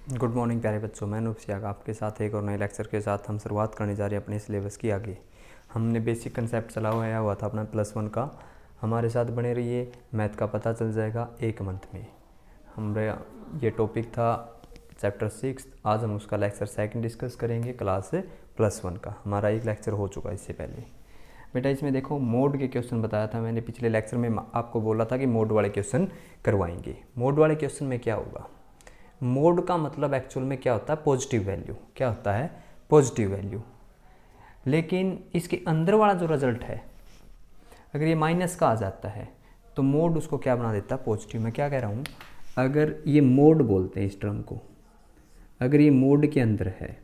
Good morning प्यारे बच्चों, मैं अनूप सियाग आपके साथ एक और नए लेक्चर के साथ हम शुरुआत करने जा रहे हैं अपने सिलेबस की। आगे हमने बेसिक कंसेप्ट चला हुआ था अपना +1 का। हमारे साथ बने रहिए, मैथ का पता चल जाएगा एक मंथ में। हमारा ये टॉपिक था चैप्टर 6। आज हम उसका लेक्चर 2 डिस्कस करेंगे क्लास +1 का। हमारा एक लेक्चर हो चुका है इससे पहले। बेटा इसमें देखो मोड के क्वेश्चन बताया था मैंने पिछले लेक्चर में, आपको बोला था कि मोड वाले क्वेश्चन करवाएंगे। मोड वाले क्वेश्चन में क्या होगा, मोड का मतलब एक्चुअल में क्या होता है, पॉजिटिव वैल्यू। क्या होता है, पॉजिटिव वैल्यू। लेकिन इसके अंदर वाला जो रिजल्ट है, अगर ये माइनस का आ जाता है तो मोड उसको क्या बना देता है, पॉजिटिव। मैं क्या कह रहा हूँ, अगर ये मोड बोलते हैं इस टर्म को, अगर ये मोड के अंदर है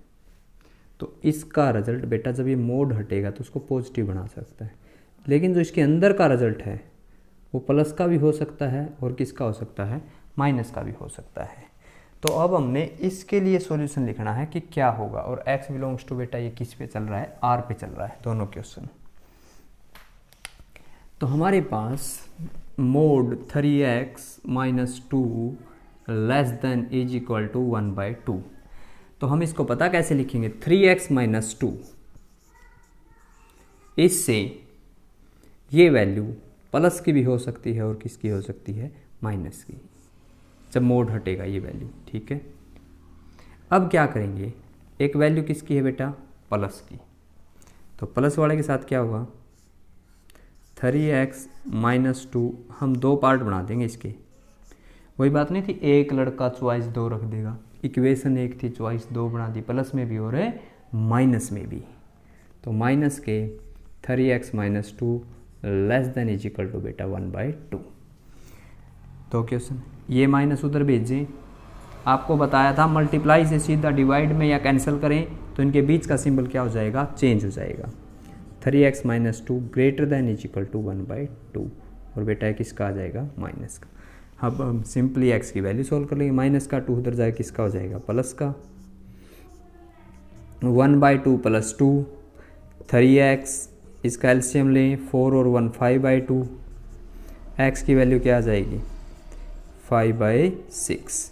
तो इसका रिजल्ट बेटा जब ये मोड हटेगा तो उसको पॉजिटिव बना सकता है। लेकिन जो इसके अंदर का रिजल्ट है वो प्लस का भी हो सकता है और किसका हो सकता है, माइनस का भी हो सकता है। तो अब हमने इसके लिए सॉल्यूशन लिखना है कि क्या होगा। और x बिलोंग्स टू बेटा ये किस पे चल रहा है, r पे चल रहा है दोनों क्वेश्चन। तो हमारे पास मोड 3x - 2 ≤ 1/2। तो हम इसको पता कैसे लिखेंगे, 3x - 2, इससे ये वैल्यू प्लस की भी हो सकती है और किसकी हो सकती है, माइनस की, जब मोड हटेगा ये वैल्यू। ठीक है, अब क्या करेंगे, एक वैल्यू किसकी है बेटा, प्लस की। तो प्लस वाले के साथ क्या होगा, 3x - 2, हम दो पार्ट बना देंगे इसके। वही बात नहीं थी, एक लड़का चॉइस 2 रख देगा, इक्वेशन एक थी, चॉइस 2 बना दी, प्लस में भी और माइनस में भी। तो माइनस के 3x - 2 ≤ बेटा 1/2। तो क्वेश्चन ये माइनस उधर भेजें, आपको बताया था मल्टीप्लाई से सीधा डिवाइड में या कैंसिल करें तो इनके बीच का सिंबल क्या हो जाएगा, चेंज हो जाएगा। 3x - 2 > 1/2 और बेटा एक किसका आ जाएगा, माइनस का। अब हम सिंपली x की वैल्यू सॉल्व कर लेंगे। माइनस का 2 उधर जाए किसका हो जाएगा, प्लस का। 1/2 + 2 3x, इसका एलसीएम लें, 4 और 1 5/2। x की वैल्यू क्या आ जाएगी, 5/6।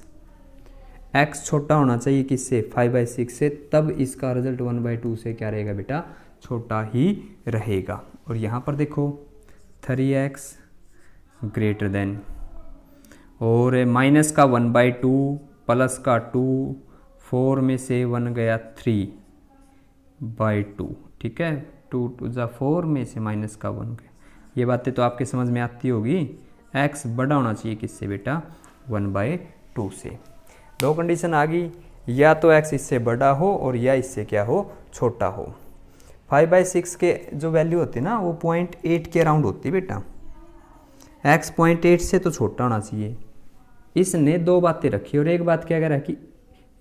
x छोटा होना चाहिए किससे, 5/6 से, तब इसका रिजल्ट 1/2 से क्या रहेगा बेटा, छोटा ही रहेगा। और यहाँ पर देखो 3x > और माइनस का 1/2 प्लस का 2, 4 में से 1 गया 3/2। ठीक है, 2 × 2 = 4 में से माइनस का 1 गया। ये बातें तो आपके समझ में आती होगी। x बड़ा होना चाहिए किससे बेटा, 1/2 से। दो कंडीशन आ गई, या तो x इससे बड़ा हो और या इससे क्या हो, छोटा हो। 5/6 के जो वैल्यू होती है ना, वो 0.8 के अराउंड होती है बेटा। x 0.8 से तो छोटा होना चाहिए। इसने दो बातें रखी और एक बात क्या कह रहा है कि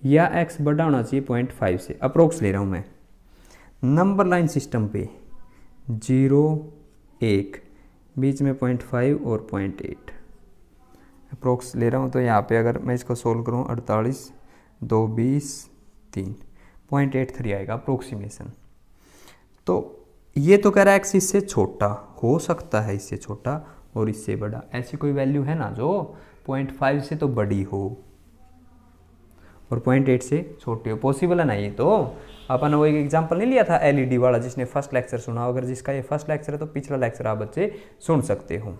या x बड़ा होना चाहिए 0.5 से। अप्रोक्स ले रहा हूँ मैं, नंबर लाइन सिस्टम पे 0 1, बीच में 0.5 और 0.8 अप्रोक्स ले रहा हूँ। तो यहाँ पे अगर मैं इसको सोल्व करूँ, 48 2 20 3 0.83 आएगा अप्रोक्सीमेशन। तो ये तो कह रहा है x इससे छोटा हो सकता है, इससे छोटा और इससे बड़ा। ऐसी कोई वैल्यू है ना जो 0.5 से तो बड़ी हो और 0.8 से छोटी हो, पॉसिबल है ना। ये तो अपन वो एक एग्जांपल नहीं लिया था एलईडी वाला, जिसने फर्स्ट लेक्चर सुना, अगर जिसका ये फर्स्ट लेक्चर है तो पिछला लेक्चर आप बच्चे सुन सकते हो।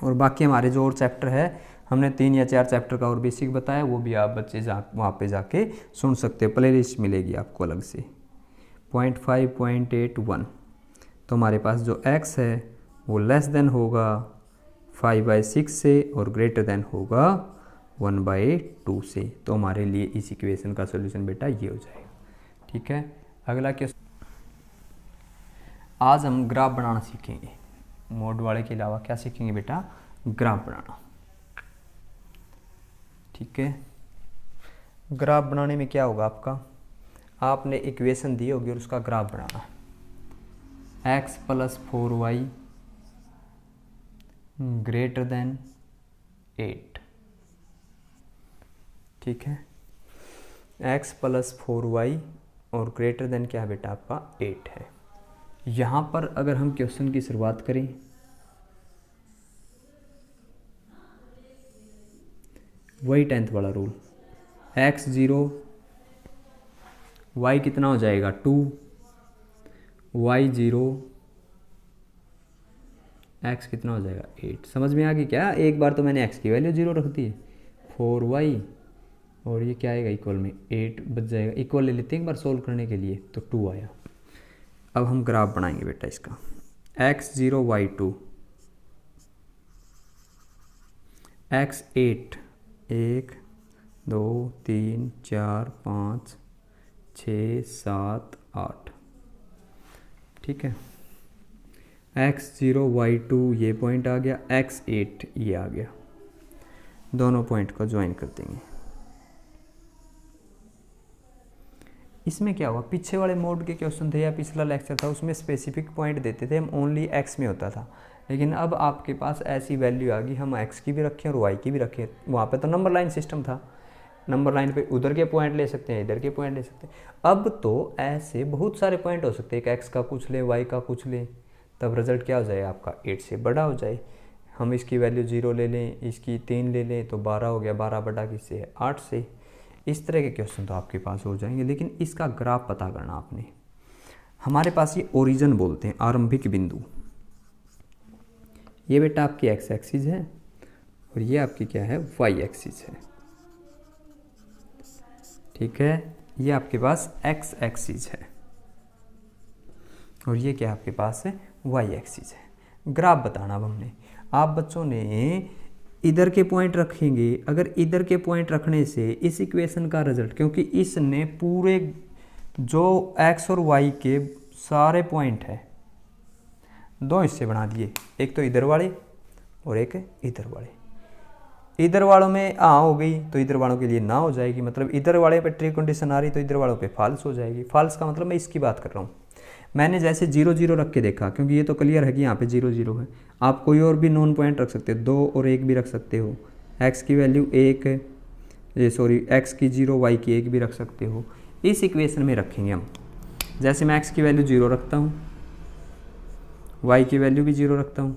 और बाकी हमारे जो और चैप्टर है, हमने 3 या 4 चैप्टर का और बेसिक बताया, वो भी आप बच्चे वहाँ पे जाके सुन सकते हो, प्ले लिस्ट मिलेगी आपको अलग से। 0.5 0.8 1, तो हमारे पास जो x है वो लेस देन होगा 5/6 से और ग्रेटर देन होगा 1/2 से। तो हमारे लिए इस इक्वेशन का सोल्यूशन बेटा ये हो जाएगा। ठीक है, अगला क्वेश्चन, आज हम ग्राफ बनाना सीखेंगे। मोड वाले के अलावा क्या सीखेंगे बेटा, ग्राफ बनाना। ठीक है, ग्राफ बनाने में क्या होगा आपका, आपने इक्वेशन दी होगी और उसका ग्राफ बनाना। x + 4y > 8। ठीक है, x + 4y और ग्रेटर देन क्या है बेटा आपका, 8 है। यहाँ पर अगर हम क्वेश्चन की शुरुआत करें, वही 10th वाला रूल, x0 y कितना हो जाएगा 2, y0 x कितना हो जाएगा 8। समझ में आ गई क्या? एक बार तो मैंने x की वैल्यू 0 रख दी, 4y और ये क्या आएगा इक्वल में 8 बच जाएगा। इक्वल ले लेते हैं एक बार सोल्व करने के लिए, तो 2 आया। अब हम ग्राफ बनाएंगे बेटा इसका, x0 y2 x8 1 2 3 4 5 6 7 8, ठीक है। x0 y2 ये पॉइंट आ गया, x8 ये आ गया, दोनों पॉइंट को ज्वाइन कर देंगे। इसमें क्या हुआ, पीछे वाले मोड के क्वेश्चन थे या पिछला लेक्चर था उसमें स्पेसिफिक पॉइंट देते थे हम, ओनली x में होता था। लेकिन अब आपके पास ऐसी वैल्यू आ गई, हम x की भी रखें और y की भी रखें। वहाँ पे तो नंबर लाइन सिस्टम था, नंबर लाइन पे उधर के पॉइंट ले सकते हैं, इधर के पॉइंट ले सकते हैं। अब तो ऐसे बहुत सारे पॉइंट हो सकते हैं, एक x का कुछ ले, y का कुछ ले, तब रिजल्ट क्या हो जाए आपका 8 से बड़ा हो जाए। हम इसकी वैल्यू 0 ले लें, इसकी 3 ले लें, तो 12 हो गया, 12 बड़ा किससे है 8 से। इस तरह के क्वेश्चन तो आपके पास हो जाएंगे, लेकिन इसका ग्राफ पता करना आपने। हमारे पास ये ओरिजिन बोलते हैं, आरंभिक बिंदु। ये बेटा आपकी x एक्सिस है और ये आपकी क्या है y एक्सिस है, ठीक है। ये आपके पास x एक्सिस है और ये क्या आपके पास है y एक्सिस है। ग्राफ बताना अब हमने, आप बच्चों ने इधर के पॉइंट रखेंगे। अगर इधर के पॉइंट रखने से इस इक्वेशन का रिजल्ट, क्योंकि इसने पूरे जो x और y के सारे पॉइंट है दो हिस्से बना दिए, एक तो इधर वाले और एक इधर वाले। इधर वालों में आ हो गई तो इधर वालों के लिए ना हो जाएगी, मतलब इधर वाले पे ट्रू कंडीशन आ रही तो इधर वालों पे फॉल्स हो जाएगी। फॉल्स का मतलब मैं इसकी बात कर रहा हूँ। मैंने जैसे 0 0 रख के देखा, क्योंकि ये तो क्लियर है कि यहाँ पे 0 0 है। आप कोई और भी नॉन पॉइंट रख सकते हो, 2 और 1 भी रख सकते हो। x की वैल्यू 1 x की 0 y की 1 भी रख सकते हो। इस इक्वेशन में रखेंगे हम, जैसे मैं x की वैल्यू 0 रखता हूँ, y की वैल्यू भी 0 रखता हूँ।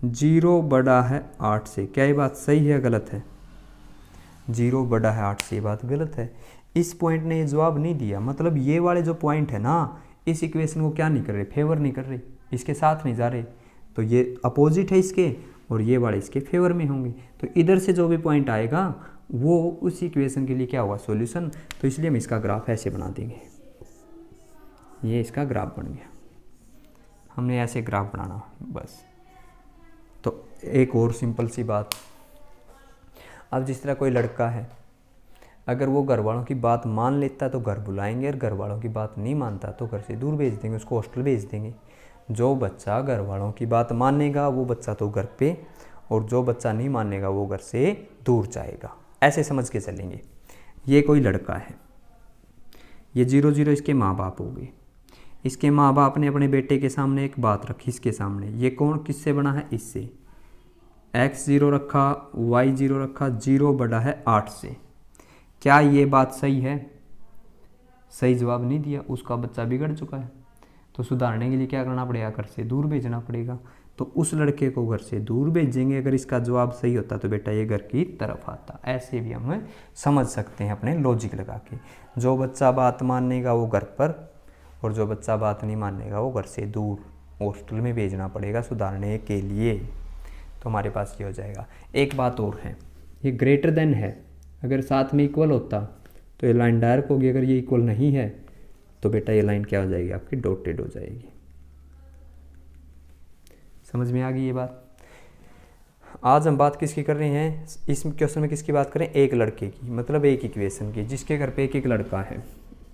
0 बड़ा है 8 से, क्या ये बात सही है गलत है? 0 बड़ा है 8 से, ये बात गलत है। इस पॉइंट ने जवाब नहीं दिया, मतलब ये वाले जो पॉइंट है ना, इस इक्वेशन को क्या नहीं कर रहे, फेवर नहीं कर रहे, इसके साथ नहीं जा रहे। तो ये अपोजिट है इसके और ये वाले इसके फेवर में होंगे। तो इधर से जो भी पॉइंट आएगा वो उस इक्वेशन के लिए क्या हुआ, सॉल्यूशन। तो इसलिए हम इसका ग्राफ ऐसे बना देंगे, ये इसका ग्राफ बन गया। हमने ऐसे ग्राफ बनाना बस। तो एक और सिंपल सी बात, अब जिस तरह कोई लड़का है, अगर वो घर वालों की बात मान लेता तो घर बुलाएंगे, और घर वालों की बात नहीं मानता तो घर से दूर भेज देंगे, उसको हॉस्टल भेज देंगे। जो बच्चा घर वालों की बात मानेगा वो बच्चा तो घर पे, और जो बच्चा नहीं मानेगा वो घर से दूर जाएगा। ऐसे समझ के चलेंगे। ये कोई लड़का है, ये 0 0 इसके माँ बाप हो गए। इसके माँ बाप ने अपने बेटे के सामने एक बात रखी, इसके सामने। ये कौन किससे बना है, इससे। x0 रखा, y0 रखा, 0 बड़ा है 8 से। क्या ये बात सही है? सही जवाब नहीं दिया, उसका बच्चा बिगड़ चुका है। तो सुधारने के लिए क्या करना पड़ेगा, घर से दूर भेजना पड़ेगा। तो उस लड़के को घर से दूर भेजेंगे। अगर इसका जवाब सही होता तो बेटा ये घर की तरफ आता। ऐसे भी हम समझ सकते हैं अपने लॉजिक लगा के। जो बच्चा बात मानेगा वो घर पर, और जो बच्चा बात नहीं मानेगा वो घर से दूर हॉस्टल में भेजना पड़ेगा सुधारने के लिए। तो हमारे पास ये हो जाएगा। एक बात और है, ये ग्रेटर देन है, अगर साथ में इक्वल होता तो ये लाइन डार्क होगी। अगर ये इक्वल नहीं है तो बेटा ये लाइन क्या हो जाएगी आपकी, डॉटेड हो जाएगी। समझ में आ गई ये बात। आज हम बात किसकी कर रहे हैं, इस क्वेश्चन में किसकी बात करें, एक लड़के की, मतलब एक इक्वेशन की, जिसके घर पे एक एक लड़का है।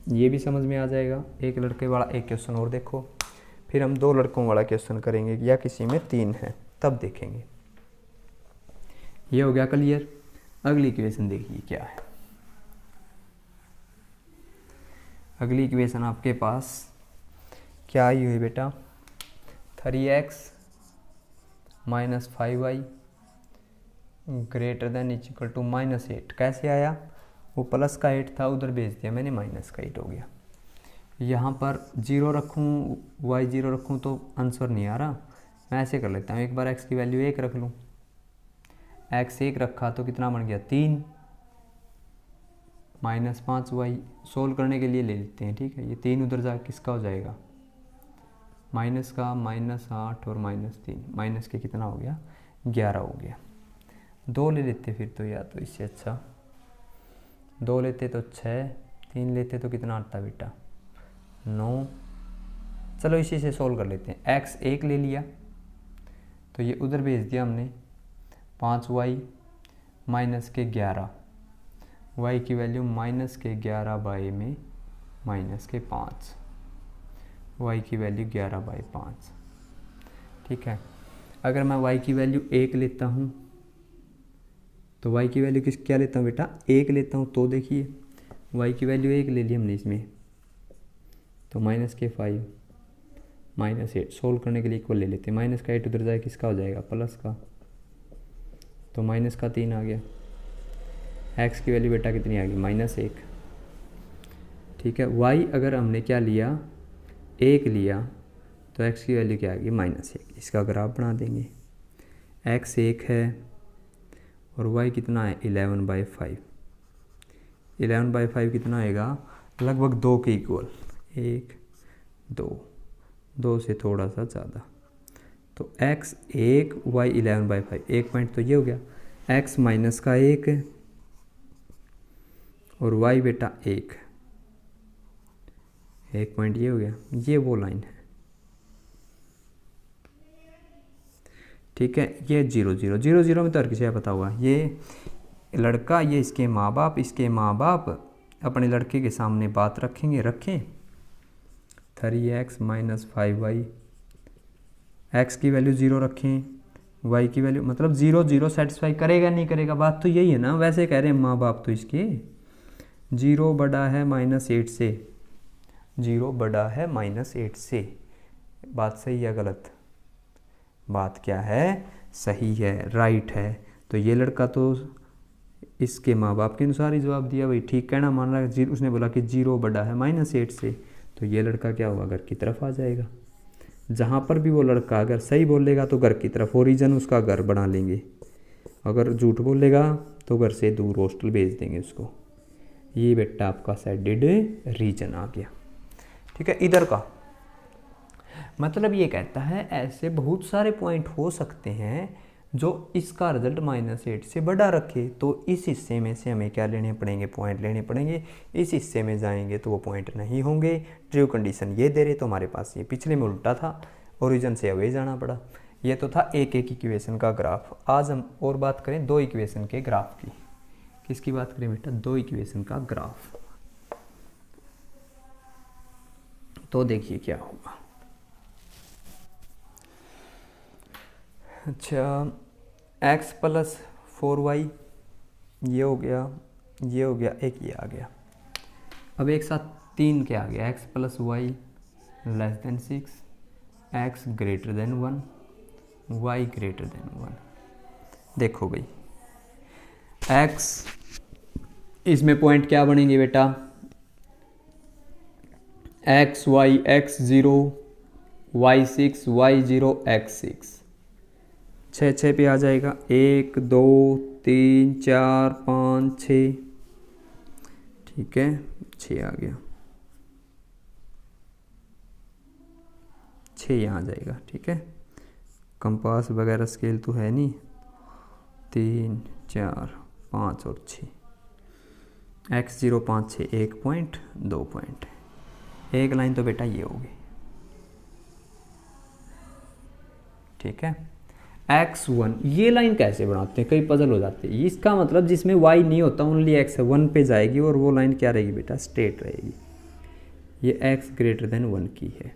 ये भी समझ में आ जाएगा। एक लड़के वाला एक क्वेश्चन और देखो, फिर हम 2 लड़कों वाला क्वेश्चन करेंगे, या किसी में 3 है तब देखेंगे। ये हो गया क्लियर। अगली इक्वेशन देखिए क्या है। अगली इक्वेशन आपके पास क्या आई हुई बेटा, 3x माइनस 5y greater than equal to -8। कैसे आया, वो प्लस का 8 था, उधर भेज दिया मैंने, माइनस का 8 हो गया। यहाँ पर 0 रखूँ, y 0 रखूँ तो आंसर नहीं आ रहा। मैं ऐसे कर लेता हूँ, एक बार x की वैल्यू 1 रख लूँ। x 1 रखा तो कितना बन गया, 3। -5y सोल्व करने के लिए ले लेते हैं, ठीक है। ये 3 उधर जा किसका हो जाएगा, माइनस का, -8 और -3, माइनस के कितना हो गया, 11 हो गया। 2 ले लेते फिर तो, या तो इससे अच्छा 2 लेते तो 6, 3 लेते तो कितना आता बेटा, 9। चलो इसी से सोल्व कर लेते हैं। x 1 ले लिया तो ये उधर भेज दिया हमने, 5y माइनस के 11, y की वैल्यू -11 बाई में -5, y की वैल्यू 11/5, ठीक है। अगर मैं y की वैल्यू 1 लेता हूँ तो y की वैल्यू क्या लेता हूँ बेटा, 1 लेता हूँ, तो देखिए y की वैल्यू 1 ले ली हमने इसमें, तो -5 -8 सोल्व करने के लिए इक्वल ले लेते हैं। -8 उधर जाए किसका हो जाएगा, प्लस का, तो -3 आ गया। x की वैल्यू बेटा कितनी आ गई, -1, ठीक है। y अगर हमने क्या लिया, 1 लिया, तो x की वैल्यू क्या आ गई, -1। इसका ग्राफ बना देंगे, x 1 है और y कितना है, 11/5। 11/5 कितना आएगा, लगभग 2 के इक्वल, 1 2 से थोड़ा सा ज़्यादा, तो x 1 y 11/5, 1 पॉइंट तो ये हो गया, x माइनस का 1 और y बेटा 1 पॉइंट ये हो गया, ये वो लाइन है, ठीक है। ये 0 0 0 0 में तो हर किसी को पता होगा, ये लड़का, ये इसके माँ बाप अपने लड़के के सामने बात रखें 3x - 5y, x की वैल्यू 0 रखें, y की वैल्यू, मतलब 0 0 सेटिस्फाई करेगा नहीं करेगा, बात तो यही है ना। वैसे कह रहे हैं माँ बाप तो इसके, 0 बड़ा है -8 से, 0 बड़ा है -8 से, बात सही है गलत, बात क्या है, सही है, राइट है। तो ये लड़का तो इसके माँ बाप के अनुसार ही जवाब दिया, भाई ठीक कहना मान रहा है। उसने बोला कि 0 बड़ा है -8 से, तो ये लड़का क्या होगा, घर की तरफ आ जाएगा। जहाँ पर भी वो लड़का अगर सही बोलेगा तो घर की तरफ, ओरिजिन उसका घर बना लेंगे, अगर झूठ बोलेगा तो घर से दूर हॉस्टल भेज देंगे उसको। ये बेटा आपका सैडेड रीजन आ गया, ठीक है। इधर का मतलब ये कहता है ऐसे बहुत सारे पॉइंट हो सकते हैं जो इसका रिजल्ट -8 से बड़ा रखे, तो इस हिस्से में से हमें क्या लेने पड़ेंगे, पॉइंट लेने पड़ेंगे। इस हिस्से में जाएंगे तो वो पॉइंट नहीं होंगे। ट्रू कंडीशन ये दे रहे, तो हमारे पास ये पिछले में उल्टा था, ओरिजिन से अवे जाना पड़ा। ये तो था एक इक्वेशन का ग्राफ। आज हम और बात करें 2 इक्वेशन के ग्राफ की। किसकी बात करें बेटा, 2 इक्वेशन का ग्राफ। तो देखिए क्या होगा। अच्छा, x + 4y ये हो गया, ये हो गया, एक ये आ गया। अब एक साथ 3 क्या आ गया, x + y < 6, x > 1, y > 1। देखो भाई x, इसमें पॉइंट क्या बनेंगे बेटा, x y x 0 y 6 y 0 x 6, 6 पे आ जाएगा, 1 2 3 4 5 6, ठीक है, 6 आ गया, 6 यहाँ आ जाएगा, ठीक है। कंपास वगैरह स्केल तो है नहीं, 3 4 5 और 6, x 0 5 6, 1 पॉइंट 2 पॉइंट, एक लाइन तो बेटा ये होगी, ठीक है। x1 ये लाइन कैसे बनाते हैं, कई पजल हो जाते हैं। इसका मतलब जिसमें y नहीं होता ओनली x 1 पे जाएगी और वो लाइन क्या रहेगी बेटा, स्ट्रेट रहेगी। ये x > 1 की है,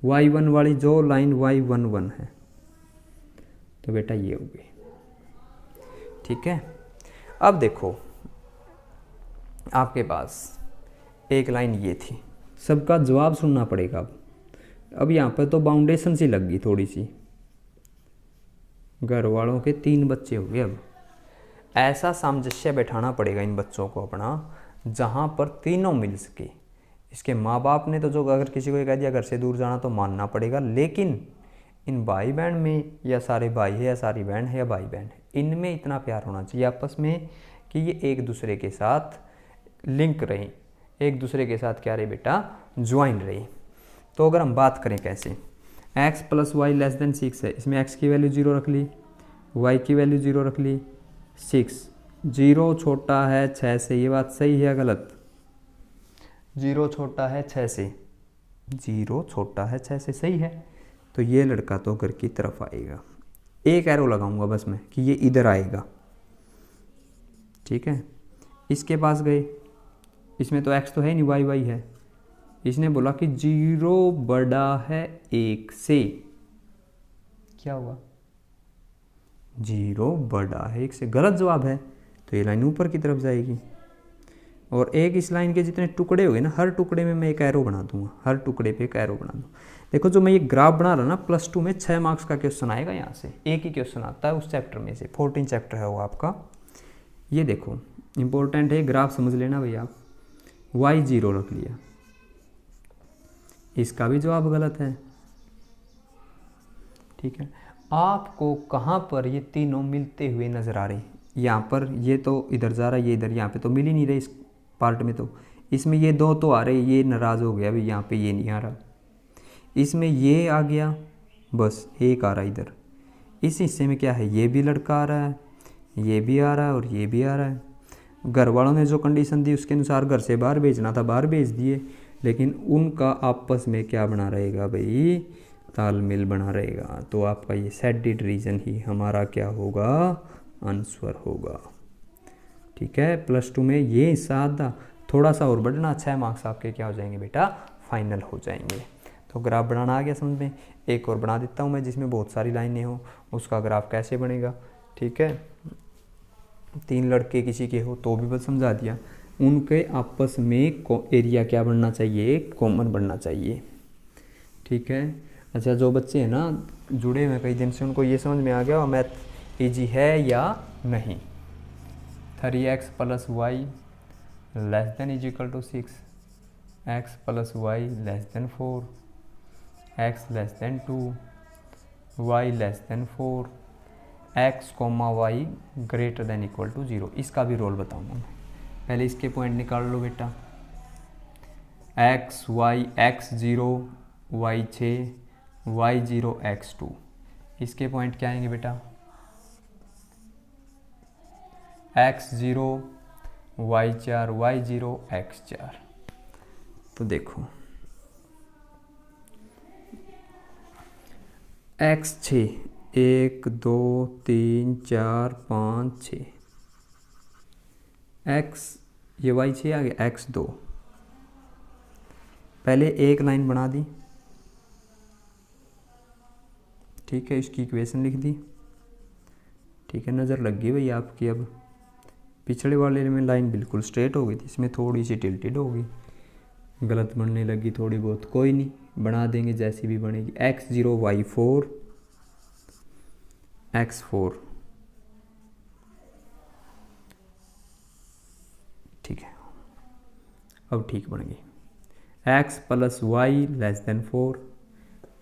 y1 वाली जो लाइन y11 है, तो बेटा ये होगी, ठीक है। अब देखो आपके पास एक लाइन ये थी, सबका जवाब सुनना पड़ेगा। अब यहाँ पर तो बाउंडेशन सी लग गई थोड़ी सी, घर वालों के 3 बच्चे हो गए। अब ऐसा सामंजस्य बैठाना पड़ेगा इन बच्चों को अपना, जहाँ पर तीनों मिल सके। इसके माँ बाप ने तो जो अगर किसी को कह दिया घर से दूर जाना तो मानना पड़ेगा, लेकिन इन भाई बहन में, या सारे भाई है या सारी बहन है या भाई बहन है, इनमें इतना प्यार होना चाहिए आपस में कि ये एक दूसरे के साथ लिंक रही, एक दूसरे के साथ क्या रही बेटा, ज्वाइन रही। तो अगर हम बात करें कैसे, x plus y less than 6 है, इसमें x की वैल्यू 0 रख ली, y की वैल्यू 0 रख ली, 6, 0 छोटा है 6 से, ये बात सही है या गलत? 0 छोटा है 6 से, 0 छोटा है 6 से, सही है। तो ये लड़का तो घर की तरफ आएगा, एक एरो लगाऊंगा बस मैं कि ये इधर आएगा, ठीक है। इसके पास गए, इसमें तो x तो है नहीं, y है। इसने बोला कि 0 बड़ा है 1 से, क्या हुआ, 0 बड़ा है 1 से, गलत जवाब है। तो ये लाइन ऊपर की तरफ जाएगी, और एक इस लाइन के जितने टुकड़े हो गए ना, हर टुकड़े में मैं एक एरो बना दूंगा, हर टुकड़े पे एक एरो बना दूँ। देखो जो मैं ये ग्राफ बना रहा ना, +2 में 6 मार्क्स का क्वेश्चन आएगा, यहाँ से एक ही क्वेश्चन आता है उस चैप्टर में से, 14 चैप्टर है वो आपका। ये देखो इंपॉर्टेंट है, ग्राफ समझ लेना भैया आप। y 0 रख लिया, इसका भी जवाब गलत है, ठीक है। आपको कहाँ पर ये तीनों मिलते हुए नजर आ रहे, यहाँ पर ये तो इधर जा रहा है, ये इधर, यहाँ पे तो मिल ही नहीं रहे इस पार्ट में। तो इसमें ये 2 तो आ रहे, ये नाराज़ हो गया भाई, यहाँ पे ये नहीं आ रहा। इसमें ये आ गया, बस एक आ रहा इधर। इस हिस्से में क्या है, ये भी लड़का आ रहा है, ये भी आ रहा है और ये भी आ रहा है। घर वालों ने जो कंडीशन दी उसके अनुसार घर से बाहर भेजना था, बाहर भेज दिए, लेकिन उनका आपस में क्या बना रहेगा भाई, तालमेल बना रहेगा। तो आपका ये सेडेड रीजन ही हमारा क्या होगा, आंसर होगा, ठीक है। +2 में ये हिस्सा आधा, थोड़ा सा और बढ़ना, 6 मार्क्स आपके क्या हो जाएंगे बेटा, फाइनल हो जाएंगे। तो ग्राफ बनाना आ गया समझ में। एक और बना देता हूँ मैं जिसमें बहुत सारी लाइनें हो, उसका ग्राफ कैसे बनेगा, ठीक है। 3 लड़के किसी के हो तो भी बस समझा दिया, उनके आपस में एरिया क्या बनना चाहिए, कॉमन बनना चाहिए, ठीक है। अच्छा जो बच्चे हैं ना जुड़े हुए कई दिन से, उनको ये समझ में आ गया मैथ ईजी है या नहीं। 3x + y ≤ 6, x + y < 4, x < 2, y < 4, x, y > 0। इसका भी रोल बताऊंगा मैं, पहले इसके पॉइंट निकाल लो बेटा। x 0, y 6, y 0, x 2, इसके पॉइंट क्या आएंगे बेटा, x 0, y 4, y 0, x 4। तो देखो x 6, 1 2 3 4 5 6, x, ये y 6 आ गया, x 2, पहले एक लाइन बना दी, ठीक है, इसकी इक्वेशन लिख दी, ठीक है। नज़र लग गई भाई आपकी। अब पिछले वाले में लाइन बिल्कुल स्ट्रेट हो गई थी, इसमें थोड़ी सी टिल्टेड होगी, गलत बनने लगी थोड़ी बहुत, कोई नहीं, बना देंगे जैसी भी बनेगी। x 0, y 4, x 4, ठीक है, अब ठीक बन गई। x + y < 4,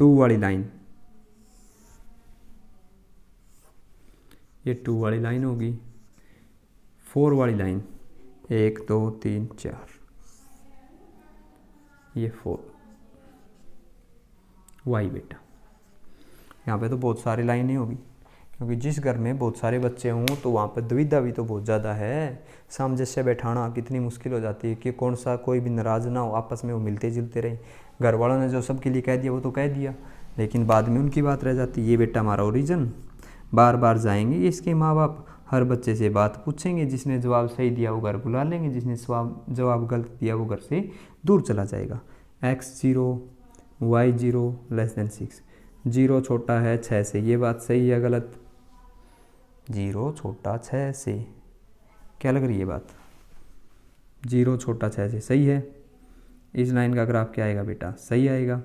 2 वाली लाइन, ये 2 वाली लाइन होगी, 4 वाली लाइन 1 2 3 4, ये 4 y बेटा। यहाँ पे तो बहुत सारी लाइनें होगी, क्योंकि जिस घर में बहुत सारे बच्चे हों तो वहाँ पर दुविधा भी तो बहुत ज़्यादा है, सामंजस्य बैठाना कितनी मुश्किल हो जाती है कि कौन सा कोई भी नाराज़ ना हो, आपस में वो मिलते जुलते रहे। घर वालों ने जो सबके लिए कह दिया वो तो कह दिया, लेकिन बाद में उनकी बात रह जाती। ये बेटा हमारा ओरिजिन, बार बार जाएंगे इसके माँ बाप, हर बच्चे से बात पूछेंगे, जिसने जवाब सही दिया वो घर बुला लेंगे, जिसने जवाब गलत दिया वो घर से दूर चला जाएगा। x 0, y 0 < 6, 0 छोटा है 6 से, ये बात सही है गलत, 0 छोटा 6 से, क्या लग रही है बात, 0 छोटा 6 से सही है। इस लाइन का ग्राफ क्या आएगा बेटा, सही आएगा।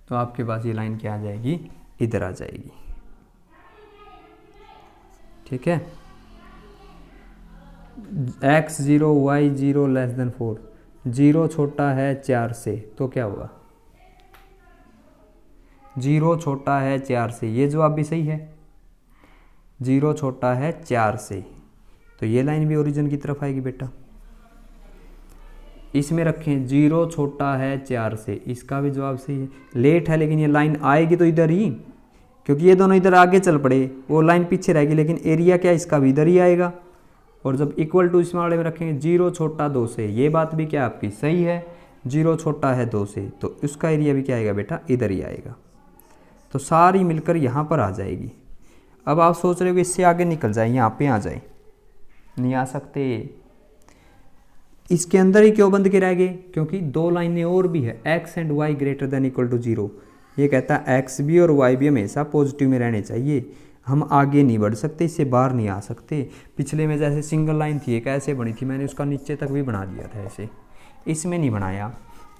तो आपके पास ये लाइन क्या आ जाएगी, इधर आ जाएगी, ठीक है। x 0, y 0 < 4, 0 छोटा है 4 से, तो क्या होगा, 0 छोटा है 4 से, ये जवाब भी सही है, 0 छोटा है 4 से, तो ये लाइन भी ओरिजिन की तरफ आएगी बेटा। इसमें रखें 0 छोटा है 4 से, इसका भी जवाब सही है। लेट है लेकिन ये लाइन आएगी तो इधर ही, क्योंकि ये दोनों इधर आगे चल पड़े, वो लाइन पीछे रहेगी, लेकिन एरिया क्या इसका भी इधर ही आएगा। और जब इक्वल टू इस वाले में रखेंगे 0 छोटा 2 से, ये बात भी क्या आपकी सही है, 0 छोटा है 2 से, तो उसका एरिया भी क्या आएगा बेटा, इधर ही आएगा। तो सारी मिलकर यहाँ पर आ जाएगी। अब आप सोच रहे हो कि इससे आगे निकल जाए, यहाँ पे आ जाए, नहीं आ सकते। इसके अंदर ही क्यों बंद के रह गए, क्योंकि 2 लाइनें और भी है, x and y greater than equal to 0। ये कहता है x भी और y भी हमेशा पॉजिटिव में रहने चाहिए, हम आगे नहीं बढ़ सकते, इससे बाहर नहीं आ सकते। पिछले में जैसे सिंगल लाइन थी एक ऐसे बनी थी, मैंने उसका नीचे तक भी बना दिया था ऐसे, इसमें नहीं बनाया,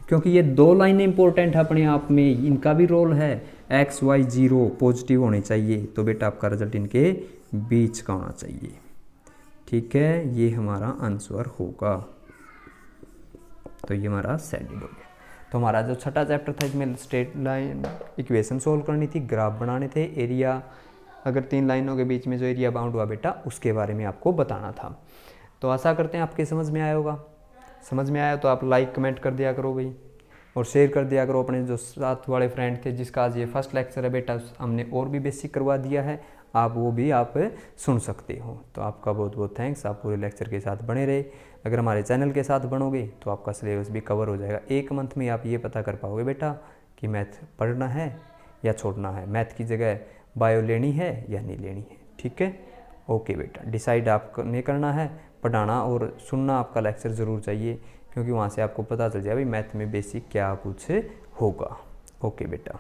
क्योंकि ये 2 लाइनें इंपॉर्टेंट है अपने आप में, इनका भी रोल है, x y 0 पॉजिटिव होने चाहिए, तो बेटा आपका रिजल्ट इनके बीच का होना चाहिए। ठीक है, ये हमारा आंसर होगा। तो ये हमारा सैडिड हो गया। तो हमारा जो छठा चैप्टर था, इसमें स्ट्रेट लाइन इक्वेशन सोल्व करनी थी, ग्राफ बनाने थे, एरिया अगर 3 लाइनों के बीच में जो एरिया बाउंड हुआ बेटा उसके बारे में आपको बताना था। तो आशा करते हैं आपके समझ में आया होगा। समझ में आया तो आप लाइक कमेंट कर दिया करो भाई, और शेयर कर दिया करो अपने जो साथ वाले फ्रेंड थे, जिसका आज ये फर्स्ट लेक्चर है बेटा, हमने और भी बेसिक करवा दिया है, आप वो भी आप सुन सकते हो। तो आपका बहुत बहुत थैंक्स, आप पूरे लेक्चर के साथ बने रहे। अगर हमारे चैनल के साथ बनोगे तो आपका सिलेबस भी कवर हो जाएगा। 1 मंथ में आप ये पता कर पाओगे बेटा कि मैथ पढ़ना है या छोड़ना है, मैथ की जगह बायो लेनी है या नहीं लेनी है। ठीक है, ओके बेटा, डिसाइड आपने करना है, पढ़ाना और सुनना आपका लेक्चर ज़रूर चाहिए, क्योंकि वहाँ से आपको पता चल जाए भाई मैथ में बेसिक क्या कुछ होगा। ओके बेटा।